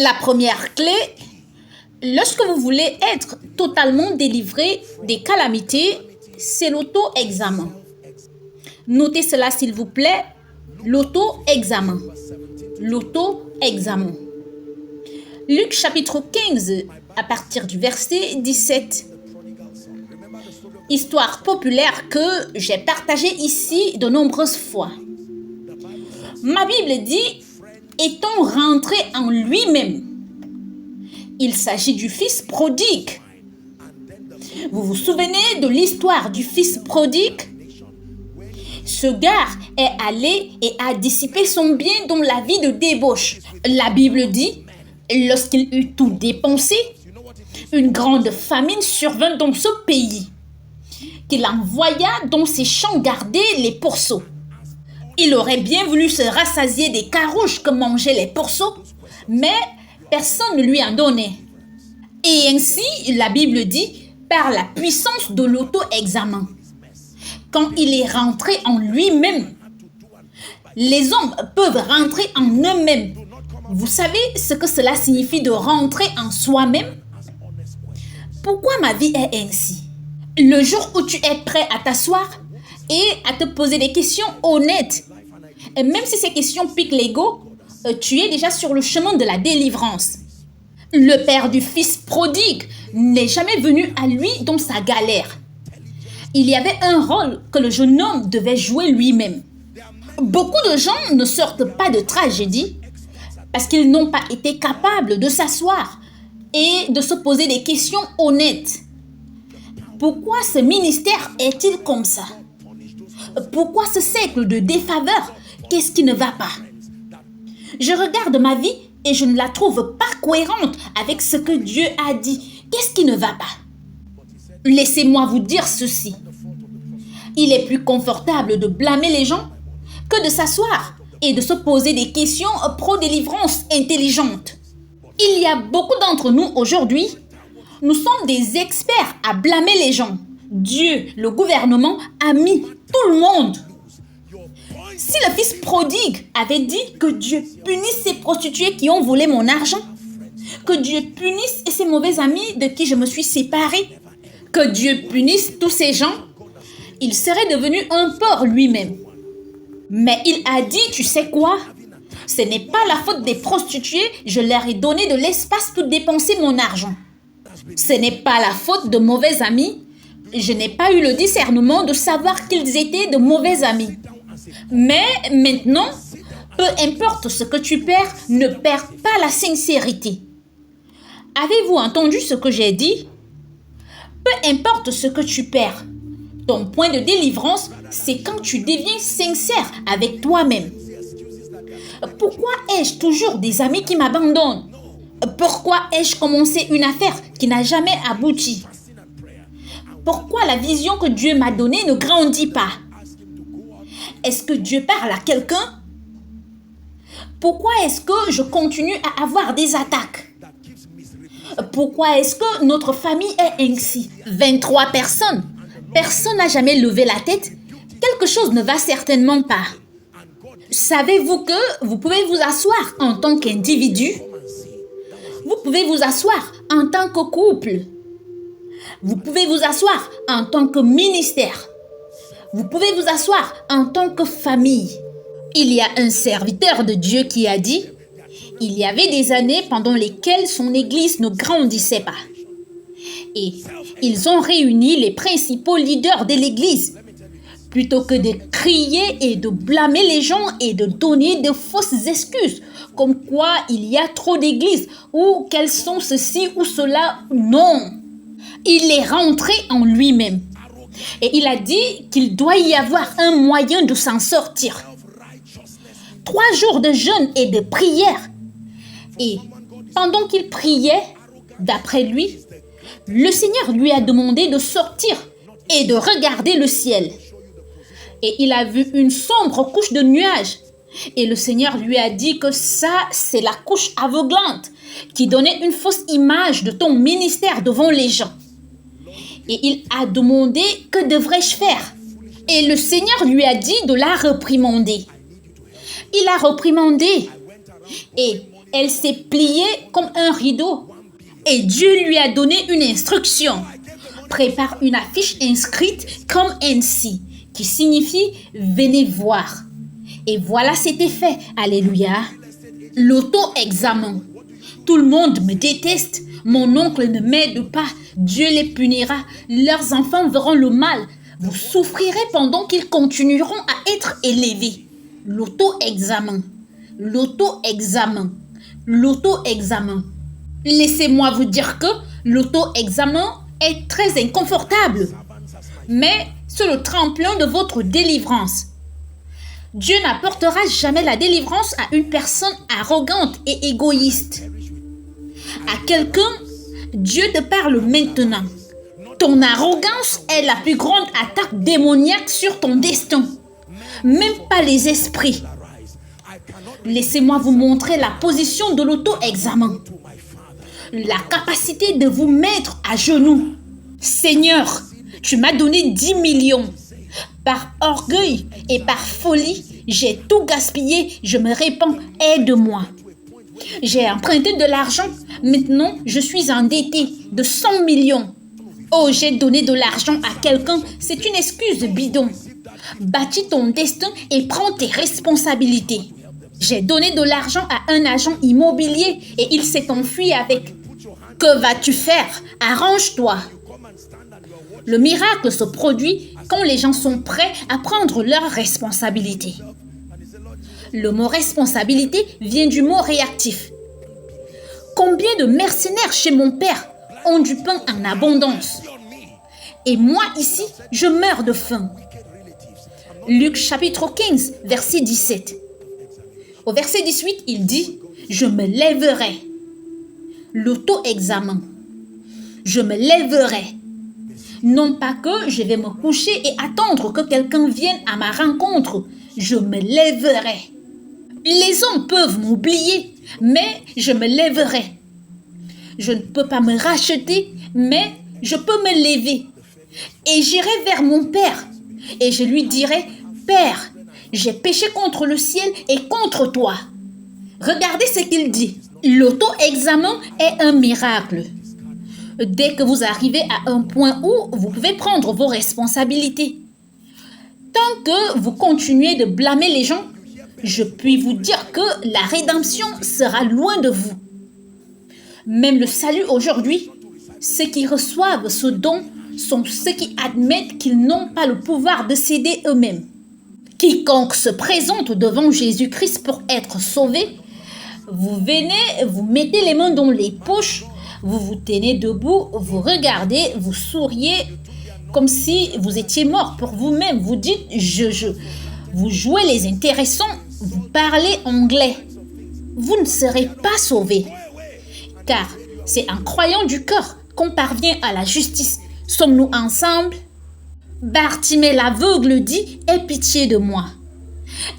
La première clé, lorsque vous voulez être totalement délivré des calamités, c'est l'auto-examen. Notez cela s'il vous plaît, l'auto-examen. L'auto-examen. Luc chapitre 15, à partir du verset 17. Histoire populaire que j'ai partagée ici de nombreuses fois. Ma Bible dit, étant rentré en lui-même, il s'agit du fils prodigue. Vous vous souvenez de l'histoire du fils prodigue? Ce gars est allé et a dissipé son bien dans la vie de débauche. La Bible dit, lorsqu'il eut tout dépensé, une grande famine survint dans ce pays, qu'il envoya dans ses champs garder les pourceaux. Il aurait bien voulu se rassasier des carouges que mangeaient les pourceaux, mais personne ne lui en donnait. Et ainsi, la Bible dit, par la puissance de l'auto-examen, quand il est rentré en lui-même, les hommes peuvent rentrer en eux-mêmes. Vous savez ce que cela signifie de rentrer en soi-même? Pourquoi ma vie est ainsi? Le jour où tu es prêt à t'asseoir et à te poser des questions honnêtes, même si ces questions piquent l'ego, tu es déjà sur le chemin de la délivrance. Le père du fils prodigue n'est jamais venu à lui dans sa galère. Il y avait un rôle que le jeune homme devait jouer lui-même. Beaucoup de gens ne sortent pas de tragédie parce qu'ils n'ont pas été capables de s'asseoir et de se poser des questions honnêtes. Pourquoi ce ministère est-il comme ça? Pourquoi ce siècle de défaveur? Qu'est-ce qui ne va pas? Je regarde ma vie et je ne la trouve pas cohérente avec ce que Dieu a dit. Qu'est-ce qui ne va pas? Laissez-moi vous dire ceci. Il est plus confortable de blâmer les gens que de s'asseoir et de se poser des questions pro-délivrance intelligentes. Il y a beaucoup d'entre nous aujourd'hui, nous sommes des experts à blâmer les gens. Dieu, le gouvernement, a mis tout le monde. Si le fils prodigue avait dit que Dieu punisse ces prostituées qui ont volé mon argent, que Dieu punisse ces mauvais amis de qui je me suis séparée, que Dieu punisse tous ces gens, il serait devenu un porc lui-même. Mais il a dit, tu sais quoi? Ce n'est pas la faute des prostituées, je leur ai donné de l'espace pour dépenser mon argent. Ce n'est pas la faute de mauvais amis, je n'ai pas eu le discernement de savoir qu'ils étaient de mauvais amis. Mais maintenant, peu importe ce que tu perds, ne perds pas la sincérité. Avez-vous entendu ce que j'ai dit? Peu importe ce que tu perds, ton point de délivrance, c'est quand tu deviens sincère avec toi-même. Pourquoi ai-je toujours des amis qui m'abandonnent? Pourquoi ai-je commencé une affaire qui n'a jamais abouti? Pourquoi la vision que Dieu m'a donnée ne grandit pas? Est-ce que Dieu parle à quelqu'un? Pourquoi est-ce que je continue à avoir des attaques? Pourquoi est-ce que notre famille est ainsi? 23 personnes. Personne n'a jamais levé la tête. Quelque chose ne va certainement pas. Savez-vous que vous pouvez vous asseoir en tant qu'individu? Vous pouvez vous asseoir en tant que couple. Vous pouvez vous asseoir en tant que ministère. Vous pouvez vous asseoir en tant que famille. Il y a un serviteur de Dieu qui a dit, il y avait des années pendant lesquelles son église ne grandissait pas. Et ils ont réuni les principaux leaders de l'église. Plutôt que de crier et de blâmer les gens et de donner de fausses excuses, comme quoi il y a trop d'églises ou qu'elles sont ceci ou cela, non. Il est rentré en lui-même. Et il a dit qu'il doit y avoir un moyen de s'en sortir. 3 jours de jeûne et de prière. Et pendant qu'il priait, d'après lui, le Seigneur lui a demandé de sortir et de regarder le ciel. Et il a vu une sombre couche de nuages. Et le Seigneur lui a dit que ça, c'est la couche aveuglante qui donnait une fausse image de ton ministère devant les gens. Et il a demandé, que devrais-je faire? Et le Seigneur lui a dit de la réprimander. Il a reprimandé. Et Elle s'est pliée comme un rideau. Et Dieu lui a donné une instruction. Prépare une affiche inscrite comme ainsi, qui signifie « Venez voir ». Et voilà, c'était fait. Alléluia. L'auto-examen. Tout le monde me déteste. Mon oncle ne m'aide pas. Dieu les punira. Leurs enfants verront le mal. Vous souffrirez pendant qu'ils continueront à être élevés. L'auto-examen. L'auto-examen. L'auto-examen. Laissez-moi vous dire que l'auto-examen est très inconfortable. Mais c'est le tremplin de votre délivrance. Dieu n'apportera jamais la délivrance à une personne arrogante et égoïste. À quelqu'un, Dieu te parle maintenant. Ton arrogance est la plus grande attaque démoniaque sur ton destin. Même pas les esprits. Laissez-moi vous montrer la position de l'auto-examen. La capacité de vous mettre à genoux. Seigneur, tu m'as donné 10 millions. Par orgueil et par folie, j'ai tout gaspillé. Je me répands, aide-moi. J'ai emprunté de l'argent. Maintenant, je suis endetté de 100 millions. Oh, j'ai donné de l'argent à quelqu'un. C'est une excuse bidon. Bâtis ton destin et prends tes responsabilités. J'ai donné de l'argent à un agent immobilier et il s'est enfui avec. Que vas-tu faire? Arrange-toi. Le miracle se produit quand les gens sont prêts à prendre leurs responsabilités. Le mot responsabilité vient du mot réactif. Combien de mercenaires chez mon père ont du pain en abondance? Et moi ici, je meurs de faim. Luc chapitre 15, verset 17. Au verset 18, il dit « Je me lèverai ». L'auto-examen. Je me lèverai. Non pas que je vais me coucher et attendre que quelqu'un vienne à ma rencontre. Je me lèverai. Les hommes peuvent m'oublier, mais je me lèverai. Je ne peux pas me racheter, mais je peux me lever. Et j'irai vers mon Père. Et je lui dirai, Père, j'ai péché contre le ciel et contre toi. Regardez ce qu'il dit. L'auto-examen est un miracle. Dès que vous arrivez à un point où vous pouvez prendre vos responsabilités. Tant que vous continuez de blâmer les gens, je puis vous dire que la rédemption sera loin de vous. Même le salut aujourd'hui, ceux qui reçoivent ce don sont ceux qui admettent qu'ils n'ont pas le pouvoir de s'aider eux-mêmes. Quiconque se présente devant Jésus-Christ pour être sauvé, vous venez, vous mettez les mains dans les poches, vous vous tenez debout, vous regardez, vous souriez comme si vous étiez mort pour vous-même. Vous dites « je ». Vous jouez les intéressants, vous parlez anglais. Vous ne serez pas sauvé. Car c'est en croyant du cœur qu'on parvient à la justice. Sommes-nous ensemble? Bartimée l'aveugle dit « Aie pitié de moi ».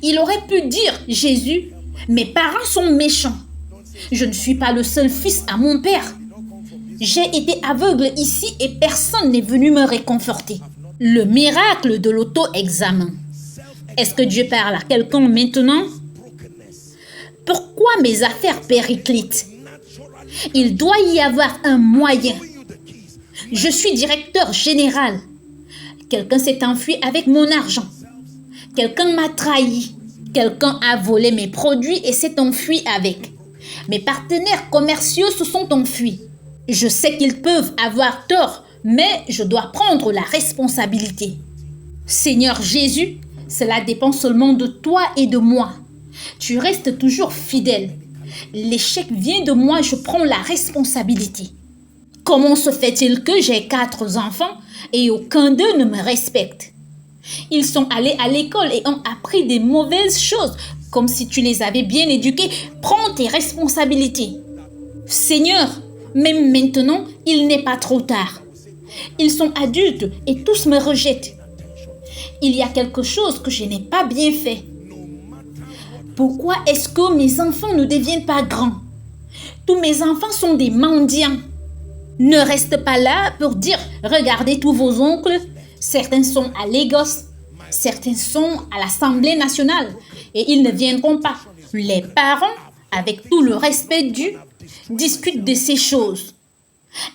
Il aurait pu dire « Jésus, mes parents sont méchants. Je ne suis pas le seul fils à mon père. J'ai été aveugle ici et personne n'est venu me réconforter. » Le miracle de l'auto-examen. Est-ce que Dieu parle à quelqu'un maintenant? Pourquoi mes affaires périclitent? Il doit y avoir un moyen. Je suis directeur général. Quelqu'un s'est enfui avec mon argent. Quelqu'un m'a trahi. Quelqu'un a volé mes produits et s'est enfui avec. Mes partenaires commerciaux se sont enfuis. Je sais qu'ils peuvent avoir tort, mais je dois prendre la responsabilité. Seigneur Jésus, cela dépend seulement de toi et de moi. Tu restes toujours fidèle. L'échec vient de moi, je prends la responsabilité. Comment se fait-il que j'ai 4 enfants et aucun d'eux ne me respecte? Ils sont allés à l'école et ont appris des mauvaises choses, comme si tu les avais bien éduqués. Prends tes responsabilités. Seigneur, même maintenant, il n'est pas trop tard. Ils sont adultes et tous me rejettent. Il y a quelque chose que je n'ai pas bien fait. Pourquoi est-ce que mes enfants ne deviennent pas grands? Tous mes enfants sont des mendiants. Ne reste pas là pour dire « Regardez tous vos oncles. Certains sont à Lagos, certains sont à l'Assemblée nationale et ils ne viendront pas. » Les parents avec tout le respect dû, discutent de ces choses.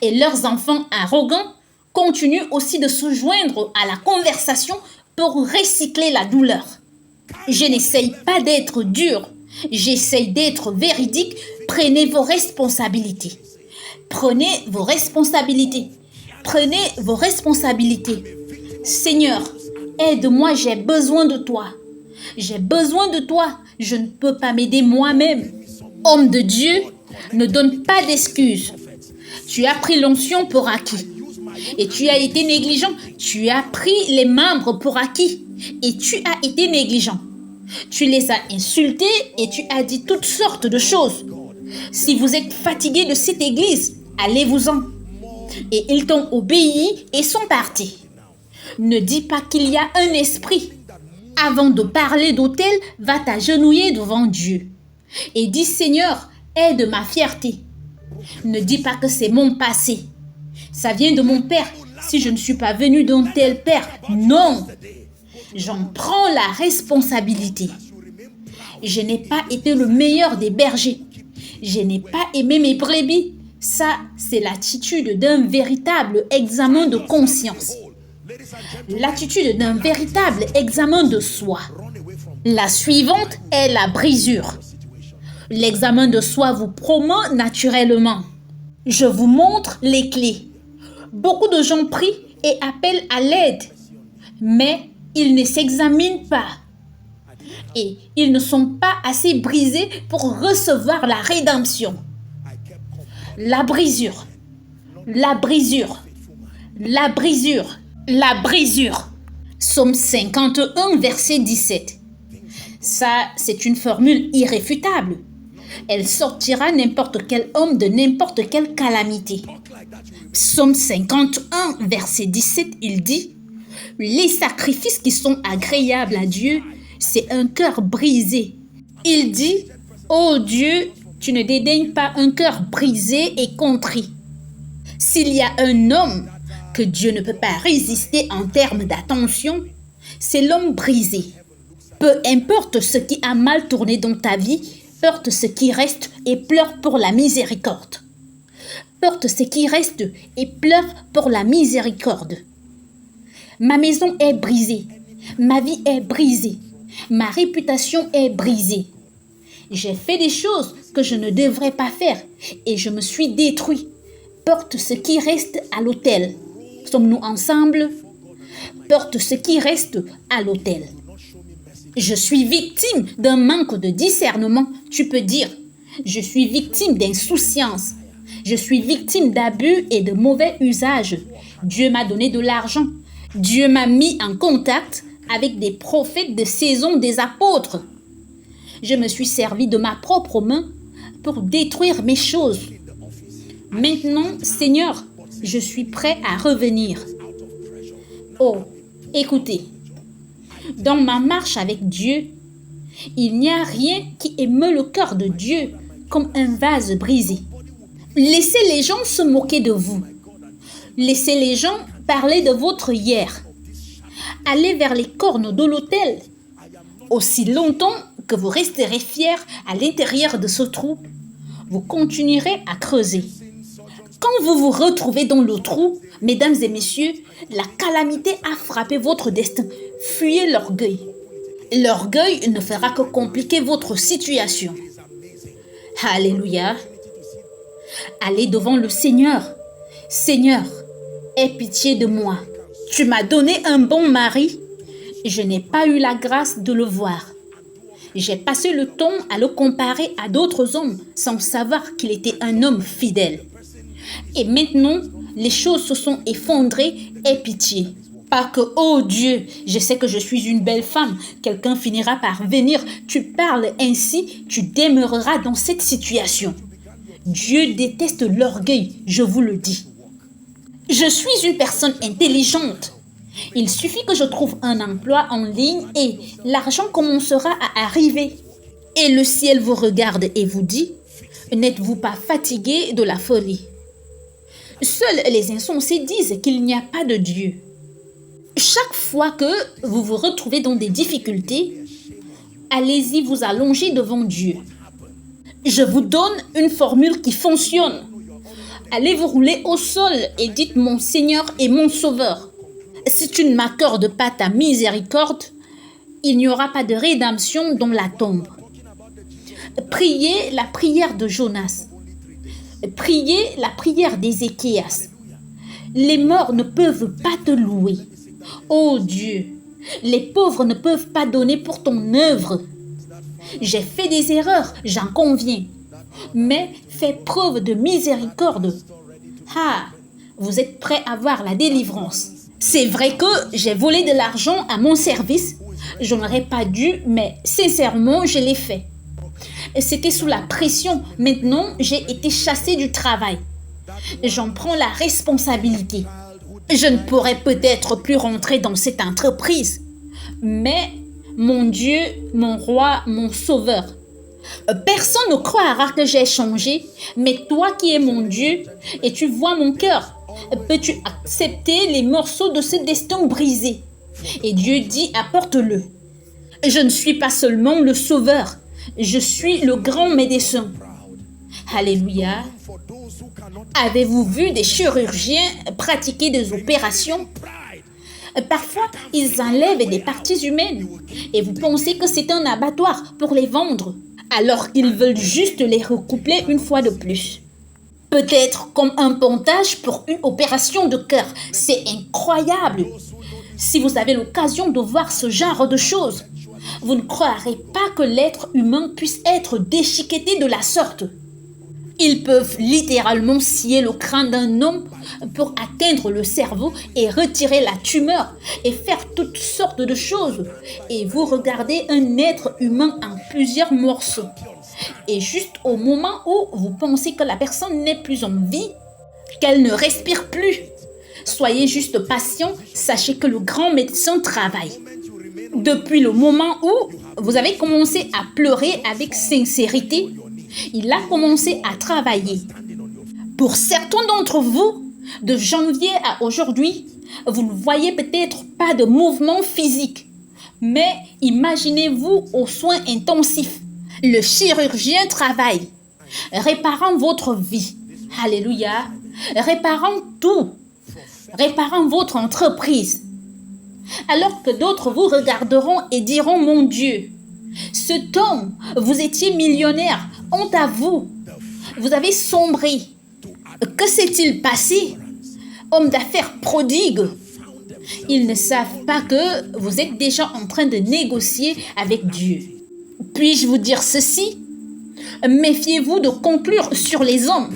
Et leurs enfants arrogants continuent aussi de se joindre à la conversation pour recycler la douleur. Je n'essaye pas d'être dur, j'essaye d'être véridique. Prenez vos responsabilités. Prenez vos responsabilités. Prenez vos responsabilités. Seigneur, aide-moi, j'ai besoin de toi. J'ai besoin de toi. Je ne peux pas m'aider moi-même. Homme de Dieu, ne donne pas d'excuses. Tu as pris l'onction pour acquis. Et tu as été négligent. Tu as pris les membres pour acquis. Et tu as été négligent. Tu les as insultés et tu as dit toutes sortes de choses. Si vous êtes fatigué de cette église, allez-vous-en. Et ils t'ont obéi et sont partis. Ne dis pas qu'il y a un esprit. Avant de parler d'autel, va t'agenouiller devant Dieu. Et dis, Seigneur, aide ma fierté. Ne dis pas que c'est mon passé. Ça vient de mon père. Si je ne suis pas venu d'un tel père, non. J'en prends la responsabilité. Je n'ai pas été le meilleur des bergers. Je n'ai pas aimé mes brebis. Ça, c'est l'attitude d'un véritable examen de conscience. L'attitude d'un véritable examen de soi. La suivante est la brisure. L'examen de soi vous promeut naturellement. Je vous montre les clés. Beaucoup de gens prient et appellent à l'aide, mais ils ne s'examinent pas. Et ils ne sont pas assez brisés pour recevoir la rédemption. La brisure, la brisure, la brisure, la brisure. Psaume 51, verset 17. Ça, c'est une formule irréfutable. Elle sortira n'importe quel homme de n'importe quelle calamité. Psaume 51, verset 17, il dit « Les sacrifices qui sont agréables à Dieu, c'est un cœur brisé. » Il dit « Ô Dieu, tu ne dédaignes pas un cœur brisé et contrit. » S'il y a un homme que Dieu ne peut pas résister en termes d'attention, c'est l'homme brisé. Peu importe ce qui a mal tourné dans ta vie, porte ce qui reste et pleure pour la miséricorde. Porte ce qui reste et pleure pour la miséricorde. Ma maison est brisée. Ma vie est brisée. Ma réputation est brisée. J'ai fait des choses que je ne devrais pas faire et je me suis détruit. Porte ce qui reste à l'autel. Sommes-nous ensemble? Porte ce qui reste à l'autel. Je suis victime d'un manque de discernement. Tu peux dire, je suis victime d'insouciance. Je suis victime d'abus et de mauvais usages. Dieu m'a donné de l'argent. Dieu m'a mis en contact avec des prophètes de saison, des apôtres. Je me suis servi de ma propre main pour détruire mes choses. Maintenant, Seigneur, je suis prêt à revenir. Oh, écoutez, dans ma marche avec Dieu, il n'y a rien qui émeut le cœur de Dieu comme un vase brisé. Laissez les gens se moquer de vous. Laissez les gens parler de votre hier. Allez vers les cornes de l'autel. Aussi longtemps que vous resterez fiers à l'intérieur de ce trou, vous continuerez à creuser. Quand vous vous retrouvez dans le trou, mesdames et messieurs, la calamité a frappé votre destin. Fuyez l'orgueil. L'orgueil ne fera que compliquer votre situation. Alléluia. Allez devant le Seigneur. Seigneur, aie pitié de moi. Tu m'as donné un bon mari. Je n'ai pas eu la grâce de le voir. J'ai passé le temps à le comparer à d'autres hommes sans savoir qu'il était un homme fidèle. Et maintenant, les choses se sont effondrées. Aie pitié. Pas que, oh Dieu, je sais que je suis une belle femme. Quelqu'un finira par venir. Tu parles ainsi, tu demeureras dans cette situation. Dieu déteste l'orgueil, je vous le dis. Je suis une personne intelligente. Il suffit que je trouve un emploi en ligne et l'argent commencera à arriver. Et le ciel vous regarde et vous dit, n'êtes-vous pas fatigué de la folie? Seuls les insensés disent qu'il n'y a pas de Dieu. Chaque fois que vous vous retrouvez dans des difficultés, allez-y vous allonger devant Dieu. Je vous donne une formule qui fonctionne. Allez vous rouler au sol et dites mon Seigneur et mon Sauveur. Si tu ne m'accordes pas ta miséricorde, il n'y aura pas de rédemption dans la tombe. Priez la prière de Jonas. Priez la prière d'Ézéchias. Les morts ne peuvent pas te louer. Oh Dieu, les pauvres ne peuvent pas donner pour ton œuvre. J'ai fait des erreurs, j'en conviens. Mais fais preuve de miséricorde. Ah, vous êtes prêts à voir la délivrance. C'est vrai que j'ai volé de l'argent à mon service. Je n'aurais pas dû, mais sincèrement, je l'ai fait. C'était sous la pression. Maintenant, j'ai été chassé du travail. J'en prends la responsabilité. Je ne pourrais peut-être plus rentrer dans cette entreprise. Mais mon Dieu, mon roi, mon sauveur. Personne ne croira que j'ai changé, mais toi qui es mon Dieu et tu vois mon cœur, peux-tu accepter les morceaux de ce destin brisé? Et Dieu dit, apporte-le. Je ne suis pas seulement le sauveur, je suis le grand médecin. Alléluia. Avez-vous vu des chirurgiens pratiquer des opérations? Parfois, ils enlèvent des parties humaines et vous pensez que c'est un abattoir pour les vendre, alors qu'ils veulent juste les recoupler une fois de plus. Peut-être comme un pontage pour une opération de cœur. C'est incroyable. Si vous avez l'occasion de voir ce genre de choses, vous ne croirez pas que l'être humain puisse être déchiqueté de la sorte. Ils peuvent littéralement scier le crâne d'un homme pour atteindre le cerveau et retirer la tumeur et faire toutes sortes de choses. Et vous regardez un être humain en plusieurs morceaux. Et juste au moment où vous pensez que la personne n'est plus en vie, qu'elle ne respire plus, soyez juste patient, sachez que le grand médecin travaille. Depuis le moment où vous avez commencé à pleurer avec sincérité, il a commencé à travailler. Pour certains d'entre vous, de janvier à aujourd'hui, vous ne voyez peut-être pas de mouvement physique. Mais imaginez-vous aux soins intensifs. Le chirurgien travaille, réparant votre vie. Alléluia. Réparant tout. Réparant votre entreprise. Alors que d'autres vous regarderont et diront, mon Dieu, ce homme, vous étiez millionnaire, honte à vous. Vous avez sombré. Que s'est-il passé? Homme d'affaires prodigue. Ils ne savent pas que vous êtes déjà en train de négocier avec Dieu. Puis-je vous dire ceci? Méfiez-vous de conclure sur les hommes,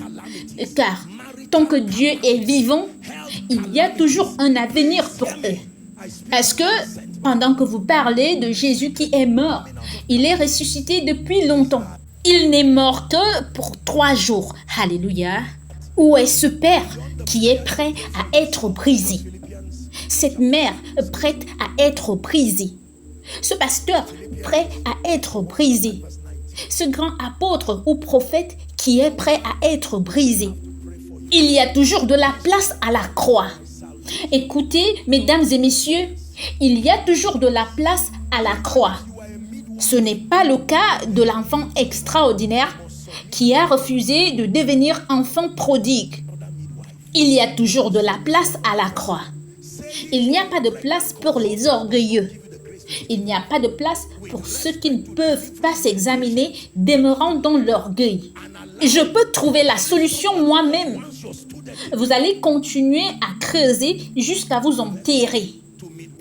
car tant que Dieu est vivant, il y a toujours un avenir pour eux. Parce que pendant que vous parlez de Jésus qui est mort, il est ressuscité depuis longtemps. Il n'est mort que pour 3 jours. Alléluia. Où est ce Père qui est prêt à être brisé? Cette mère prête à être brisée. Ce pasteur prêt à être brisé. Ce grand apôtre ou prophète qui est prêt à être brisé. Il y a toujours de la place à la croix. Écoutez, mesdames et messieurs, il y a toujours de la place à la croix. Ce n'est pas le cas de l'enfant extraordinaire qui a refusé de devenir enfant prodigue. Il y a toujours de la place à la croix. Il n'y a pas de place pour les orgueilleux. Il n'y a pas de place pour ceux qui ne peuvent pas s'examiner, demeurant dans l'orgueil. Je peux trouver la solution moi-même. Vous allez continuer à creuser jusqu'à vous enterrer.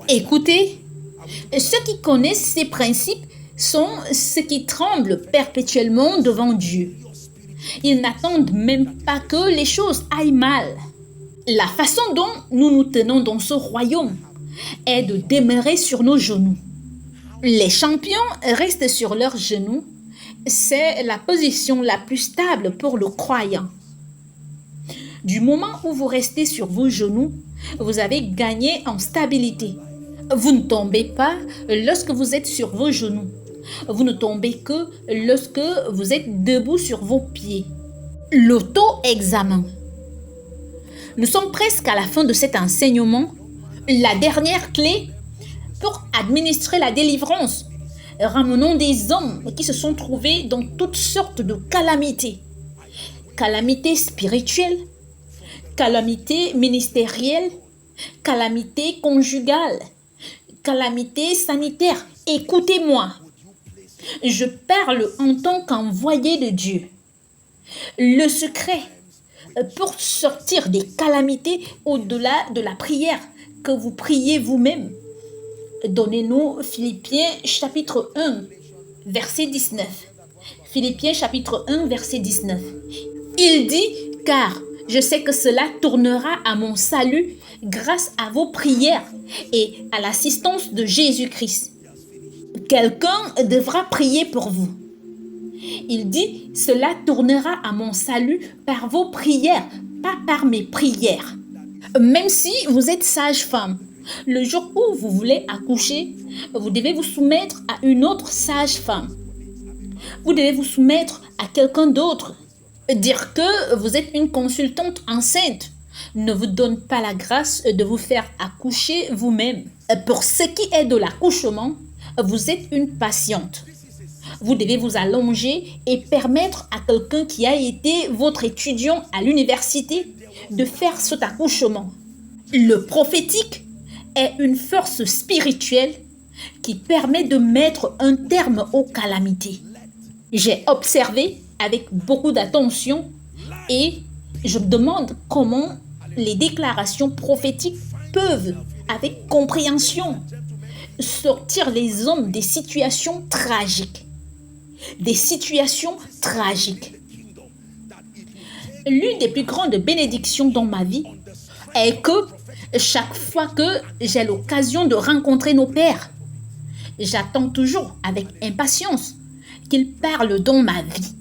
Écoutez, ceux qui connaissent ces principes sont ceux qui tremblent perpétuellement devant Dieu. Ils n'attendent même pas que les choses aillent mal. La façon dont nous nous tenons dans ce royaume est de demeurer sur nos genoux. Les champions restent sur leurs genoux. C'est la position la plus stable pour le croyant. Du moment où vous restez sur vos genoux, vous avez gagné en stabilité. Vous ne tombez pas lorsque vous êtes sur vos genoux. Vous ne tombez que lorsque vous êtes debout sur vos pieds. L'auto-examen. Nous sommes presque à la fin de cet enseignement. La dernière clé pour administrer la délivrance, ramenons des hommes qui se sont trouvés dans toutes sortes de calamités. Calamités spirituelles, calamités ministérielles, calamités conjugales, calamités sanitaires. Écoutez-moi, je parle en tant qu'envoyé de Dieu. Le secret pour sortir des calamités au-delà de la prière que vous priez vous-même. Donnez-nous Philippiens chapitre 1, verset 19. Philippiens chapitre 1, verset 19. Il dit, car je sais que cela tournera à mon salut grâce à vos prières et à l'assistance de Jésus-Christ. Quelqu'un devra prier pour vous. Il dit, cela tournera à mon salut par vos prières, pas par mes prières. Même si vous êtes sage-femme, le jour où vous voulez accoucher, vous devez vous soumettre à une autre sage-femme. Vous devez vous soumettre à quelqu'un d'autre. Dire que vous êtes une consultante enceinte ne vous donne pas la grâce de vous faire accoucher vous-même. Pour ce qui est de l'accouchement, vous êtes une patiente. Vous devez vous allonger et permettre à quelqu'un qui a été votre étudiant à l'université de faire cet accouchement. Le prophétique est une force spirituelle qui permet de mettre un terme aux calamités. J'ai observé avec beaucoup d'attention et je me demande comment les déclarations prophétiques peuvent, avec compréhension, sortir les hommes des situations tragiques. Des situations tragiques. L'une des plus grandes bénédictions dans ma vie est que chaque fois que j'ai l'occasion de rencontrer nos pères, j'attends toujours avec impatience qu'ils parlent dans ma vie.